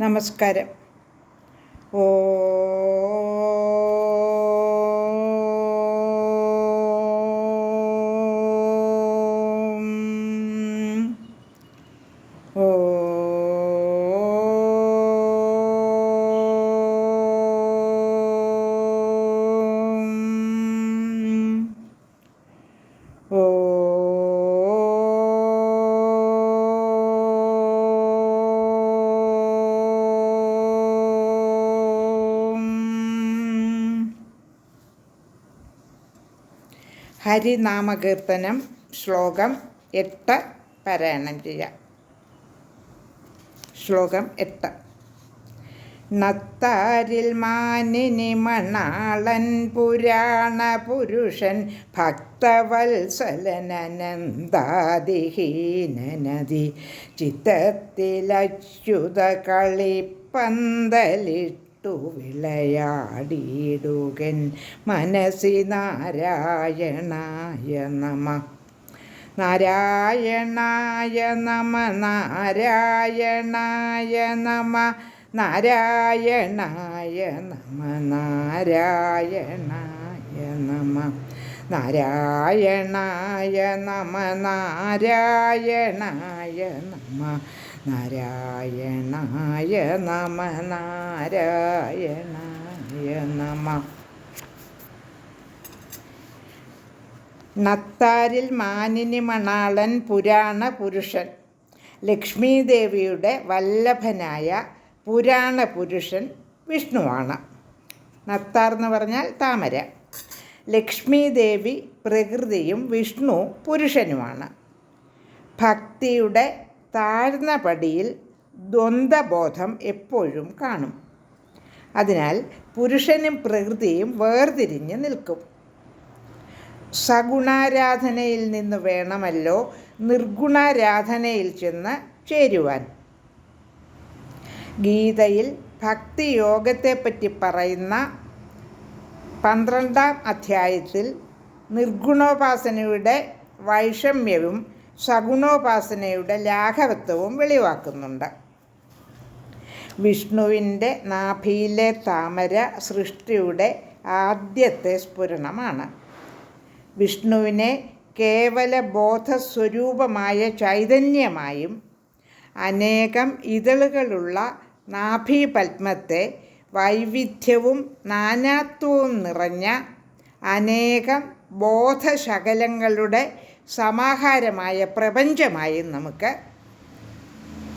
നമസ്കാരം. ഓ ഓ ഓ ഹരിനാമകീർത്തനം ശ്ലോകം 8 പാരായണം ചെയ്യാം. ശ്ലോകം 8. നത്താരിൽ മാനിനി മണാളൻ പുരാണ പുരുഷൻ ഭക്തവത്സലനന്ദാദിഹീനനദി ചിത്തത്തിലച്യുത കളിപ്പന്തലിട്ടു വിളയാടിയിടുകൻ മനസ്സി നാരായണായ നമ. നാരായണായ നമ. നാരായണായ നമ. നാരായണായ നമ. നാരായണായ നമ. നാരായണായ നമ. നാരായണായ നമ. നാരായണായ നമ. നാരായണായ നമ. നത്താരിൽ മാനിനി മണാളൻ പുരാണ പുരുഷൻ. ലക്ഷ്മീദേവിയുടെ വല്ലഭനായ പുരാണ പുരുഷൻ വിഷ്ണുവാണ്. നത്താർ എന്ന് പറഞ്ഞാൽ താമര. ലക്ഷ്മീദേവി പ്രകൃതിയും വിഷ്ണു പുരുഷനുമാണ്. ഭക്തിയുടെ താഴ്ന്ന പടിയിൽ ദ്വന്ദ്വബോധം എപ്പോഴും കാണും. അതിനാൽ പുരുഷനും പ്രകൃതിയും വേർതിരിഞ്ഞ് നിൽക്കും. സഗുണാരാധനയിൽ നിന്ന് വേണമല്ലോ നിർഗുണാരാധനയിൽ ചെന്ന് ചേരുവാൻ. ഗീതയിൽ ഭക്തിയോഗത്തെപ്പറ്റി പറയുന്ന 12-ാം അധ്യായത്തിൽ നിർഗുണോപാസനയുടെ വൈഷമ്യവും സഗുണോപാസനയുടെ ലാഘവത്വവും വെളിവാക്കുന്നുണ്ട്. വിഷ്ണുവിൻ്റെ നാഭിയിലെ താമര സൃഷ്ടിയുടെ ആദ്യത്തെ സ്ഫുരണമാണ്. വിഷ്ണുവിനെ കേവല ബോധസ്വരൂപമായ ചൈതന്യമായും അനേകം ഇതളുകളുള്ള നാഭീപത്മത്തെ വൈവിധ്യവും നാനാത്വവും നിറഞ്ഞ അനേകം ബോധശകലങ്ങളുടെ സമാഹാരമായ പ്രപഞ്ചമായും നമുക്ക്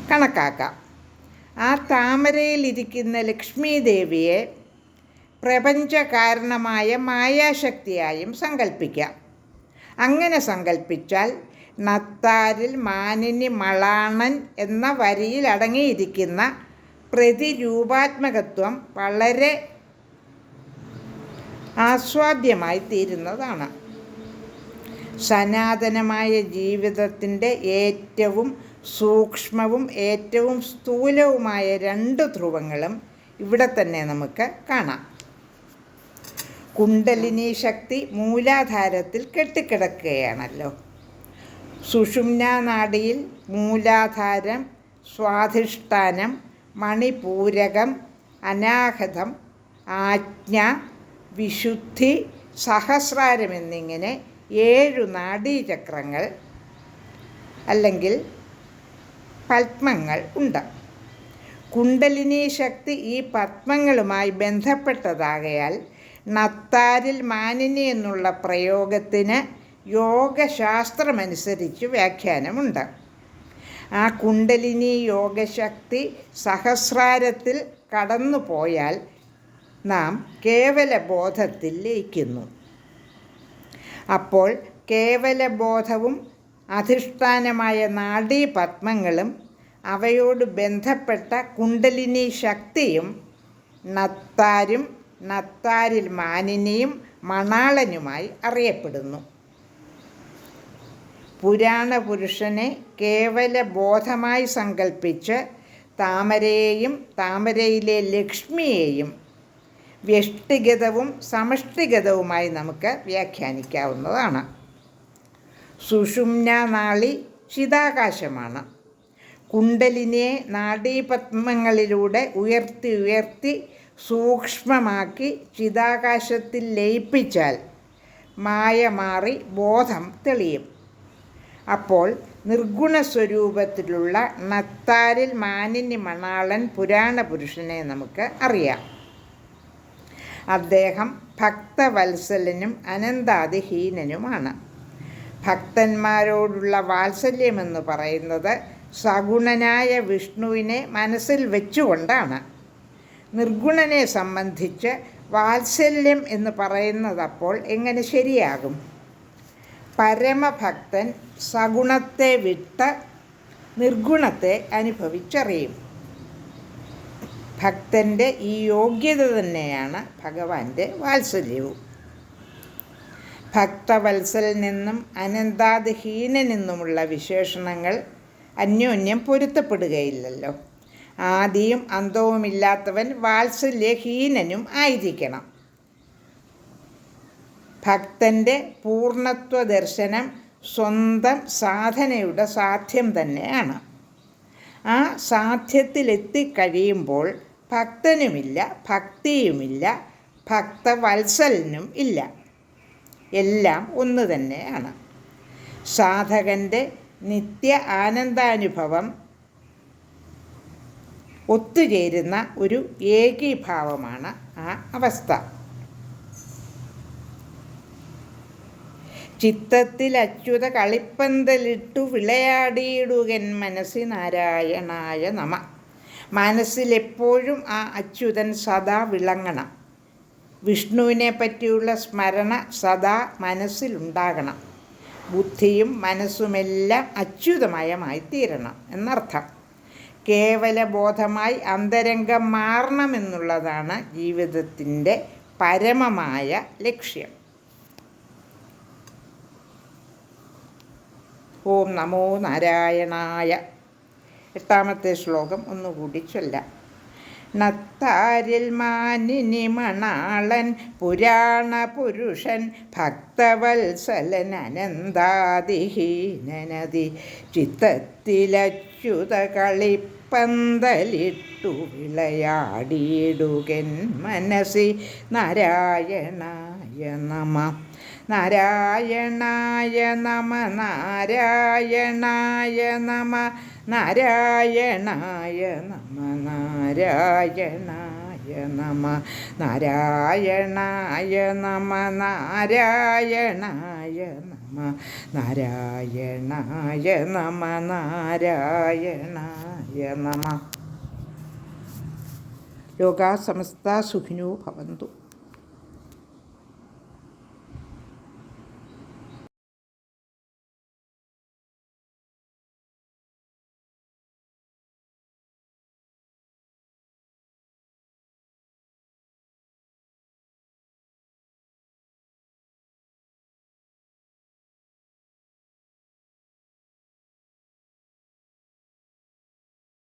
കണക്കാക്കാം. ആ താമരയിലിരിക്കുന്ന ലക്ഷ്മീദേവിയെ പ്രപഞ്ചകാരണമായ മായാശക്തിയായും സങ്കല്പിക്കാം. അങ്ങനെ സങ്കല്പിച്ചാൽ നത്താരിൽ മാനിനി മളാണൻ എന്ന വരിയിൽ അടങ്ങിയിരിക്കുന്ന പ്രതിരൂപാത്മകത്വം വളരെ ആസ്വാദ്യമായി തീരുന്നതാണ്. സനാതനമായ ജീവിതത്തിൻ്റെ ഏറ്റവും സൂക്ഷ്മവും ഏറ്റവും സ്ഥൂലവുമായ 2 ധ്രുവങ്ങളും ഇവിടെ തന്നെ നമുക്ക് കാണാം. കുണ്ടലിനി ശക്തി മൂലാധാരത്തിൽ കെട്ടിക്കിടക്കുകയാണല്ലോ. സുഷുമ്നാ നാഡിയിൽ മൂലാധാരം, സ്വാധിഷ്ഠാനം, മണിപൂരകം, അനാഹതം, ആജ്ഞ, വിശുദ്ധി, സഹസ്രാരം എന്നിങ്ങനെ 7 നാഡീചക്രങ്ങൾ അല്ലെങ്കിൽ പത്മങ്ങൾ ഉണ്ട്. കുണ്ടലിനി ശക്തി ഈ പത്മങ്ങളുമായി ബന്ധപ്പെട്ടതാകയാൽ നത്താരിൽ മാനിനി എന്നുള്ള പ്രയോഗത്തിന് യോഗശാസ്ത്രമനുസരിച്ച് വ്യാഖ്യാനമുണ്ട്. ആ കുണ്ടലിനി യോഗശക്തി സഹസ്രാരത്തിൽ കടന്നു പോയാൽ നാം കേവല ബോധത്തിൽ ലയിക്കുന്നു. അപ്പോൾ കേവലബോധവും അധിഷ്ഠാനമായ നാഡീപത്മങ്ങളും അവയോട് ബന്ധപ്പെട്ട കുണ്ടലിനി ശക്തിയും നത്താരും നത്താരിൽ മാനിനിയും മണാളനുമായി അറിയപ്പെടുന്നു. പുരാണ പുരുഷനെ കേവല ബോധമായി സങ്കല്പിച്ച് താമരയെയും താമരയിലെ ലക്ഷ്മിയെയും വ്യഷ്ടിഗതവും സമഷ്ടിഗതവുമായി നമുക്ക് വ്യാഖ്യാനിക്കാവുന്നതാണ്. സുഷുമ്നാ നാളി ചിതാകാശമാണ്. കുണ്ടലിനിയെ നാഡീപത്മങ്ങളിലൂടെ ഉയർത്തി ഉയർത്തി സൂക്ഷ്മമാക്കി ചിതാകാശത്തിൽ ലയിപ്പിച്ചാൽ മായ മാറി ബോധം തെളിയും. അപ്പോൾ നിർഗുണസ്വരൂപത്തിലുള്ള നത്താരിൽ മാനിനി മണാളൻ പുരാണ പുരുഷനെ നമുക്ക് അറിയാം. അദ്ദേഹം ഭക്തവത്സലനും അനന്താതിഹീനനുമാണ്. ഭക്തന്മാരോടുള്ള വാത്സല്യമെന്ന് പറയുന്നത് സഗുണനായ വിഷ്ണുവിനെ മനസ്സിൽ വെച്ചുകൊണ്ടാണ്. നിർഗുണനെ സംബന്ധിച്ച് വാത്സല്യം എന്ന് പറയുന്നത് അപ്പോൾ എങ്ങനെ ശരിയാകും? പരമഭക്തൻ സഗുണത്തെ വിട്ട് നിർഗുണത്തെ അനുഭവിച്ചറിയും. ഭക്തൻ്റെ ഈ യോഗ്യത തന്നെയാണ് ഭഗവാന്റെ വാത്സല്യവും. ഭക്തവത്സലനെന്നും അനന്താതിഹീനനെന്നുമുള്ള വിശേഷണങ്ങൾ അന്യോന്യം പൊരുത്തപ്പെടുകയില്ലല്ലോ. ആദിയും അന്തവുമില്ലാത്തവൻ വാത്സല്യഹീനനും ആയിരിക്കണം. ഭക്തൻ്റെ പൂർണ്ണത്വ ദർശനം സ്വന്തം സാധനയുടെ സാധ്യം തന്നെയാണ്. ആ സാധ്യത്തിലെത്തിക്കഴിയുമ്പോൾ ഭക്തനുമില്ല, ഭക്തിയുമില്ല, ഭക്തവത്സലനും ഇല്ല. എല്ലാം ഒന്ന് തന്നെയാണ്. സാധകൻ്റെ നിത്യ ആനന്ദാനുഭവം ഒത്തുചേരുന്ന ഒരു ഏകീഭാവമാണ് ആ അവസ്ഥ. ചിത്തത്തിൽ അച്യുത കളിപ്പന്തലിട്ടു വിളയാടിയിടുകൻ മനസ്സി നാരായണായ നമ. മനസ്സിലെപ്പോഴും ആ അച്യുതൻ സദാ വിളങ്ങണം. വിഷ്ണുവിനെ പറ്റിയുള്ള സ്മരണ സദാ മനസ്സിലുണ്ടാകണം. ബുദ്ധിയും മനസ്സുമെല്ലാം അച്യുതമയമായി തീരണം എന്നർത്ഥം. കേവലബോധമായി അന്തരംഗം മാറണമെന്നുള്ളതാണ് ജീവിതത്തിൻ്റെ പരമമായ ലക്ഷ്യം. ഓം നമോ നാരായണായ. 8ാമത്തെ ശ്ലോകം ഒന്നുകൂടി ചൊല്ലാം. നത്താരിൽ മാനിനി മണാളൻ പുരാണ പുരുഷൻ ഭക്തവത്സലൻ അനന്താതിഹീനനതി ചിത്തത്തിലച്യുത കളിപ്പന്തലിട്ടു വിളയാടിയിടുകൻ മനസ്സി നാരായണായ നമ. നാരായണായ നമ. നാരായണായ നമ. നാരായണായ നമ. നാരായണായ നമ. നാരായണായ നമ. നാരായണായ നമ. നാരായണായ നമ. നാരായണായ നമ. ലോകാ സമസ്ത സുഖിനോ ഭവന്തു.